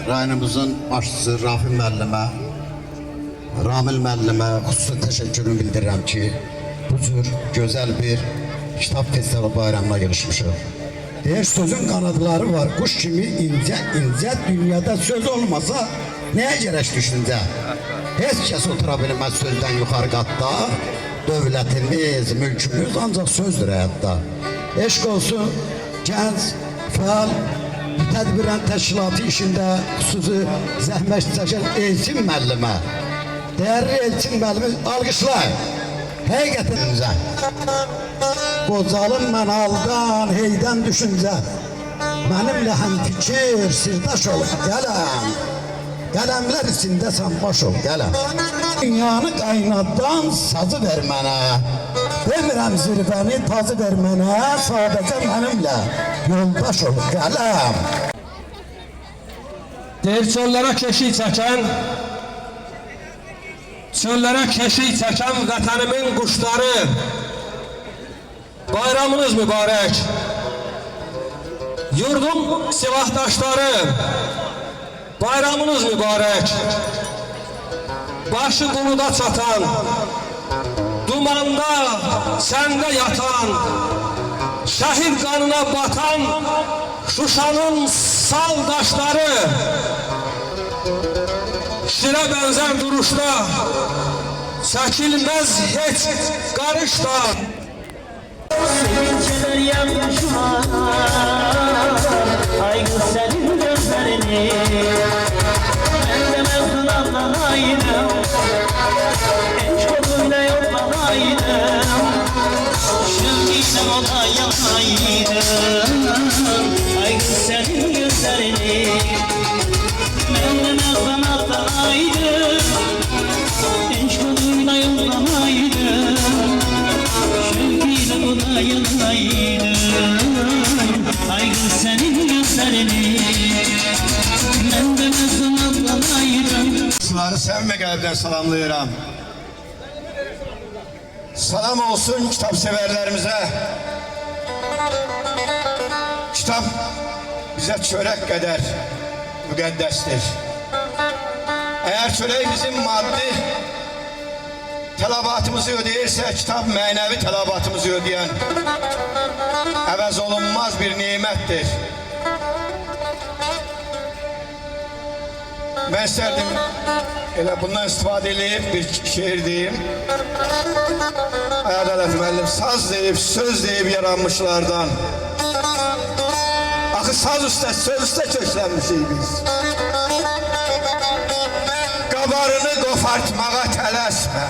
Rayonumuzun başçısı Rafi müəllimə, Ramil müəllimə xüsusi təşəkkürümü bildirirəm ki, bu cür gözəl bir kitap festival bayramına girişmişik. Deyir, sözün kanadları var, kuş kimi ince ince, dünyada söz olmasa neye gerek düşünce? Heç kəs otura bilməz sözdən yuxarı qatda, dövlətimiz, mülkümüz ancaq sözdür həyatda. Eşq olsun, gənc, fəal, tədbirən təşkilatı işində xüsusi zəhmət çəkən Elçin müəllimə, değerli Elçin müəllimi alqışlayın. Həqiqətinizə qocalım mən aldan, heydən düşüncə, mənimlə həm fikir, sirdaş olub gələm, qələmlər içində sən baş ol gələm. Dünyanı qaynadan sazı ver mənə, demirəm zirvəni tazı ver mənə, sadəcə mənimlə yoldaş ol gələm. Deyir, çöllərə keşik çəkən, çöllərə keşik çəkən vətənimin quşları, bayramınız mübarək. Yurdum silahdaşları, bayramınız mübarək. Başı quluda çatan, dumanda səndə yatan, şəhid qanına batan Şuşanın sal daşları, şirə bənzər duruşda, çəkilməz heç qarışda. Sevinçler yanmışlar, aygın senin gözlerini. Ben de mevzun anlanaydım, genç koluyla yollanaydım, şevkiyle ola yanaydım, aygın senin gözlerini. Ben de mevzun anlanaydım, genç koluyla yollanaydım, şevkiyle ola yanaydım, aygın senin gözlerini. Ben de mevzun anlanaydım. Sizleri sevme kalpten salamlayıram. Salam olsun kitap severlerimize. Kitap bize çörek kadar müqəddəsdir. Eğer çörek bizim maddi tələbatımızı ödeyirse, kitap mənəvi tələbatımızı ödeyen əvəz olunmaz bir nimətdir. Ben isterdim bundan istifade edip bir şiir diyeyim. Adalet müəllim saz deyip, söz deyip yaranmışlardan. Axı saz üstə, söz üstə köklənmişik biz. Qabarını qopartmağa tələsmə.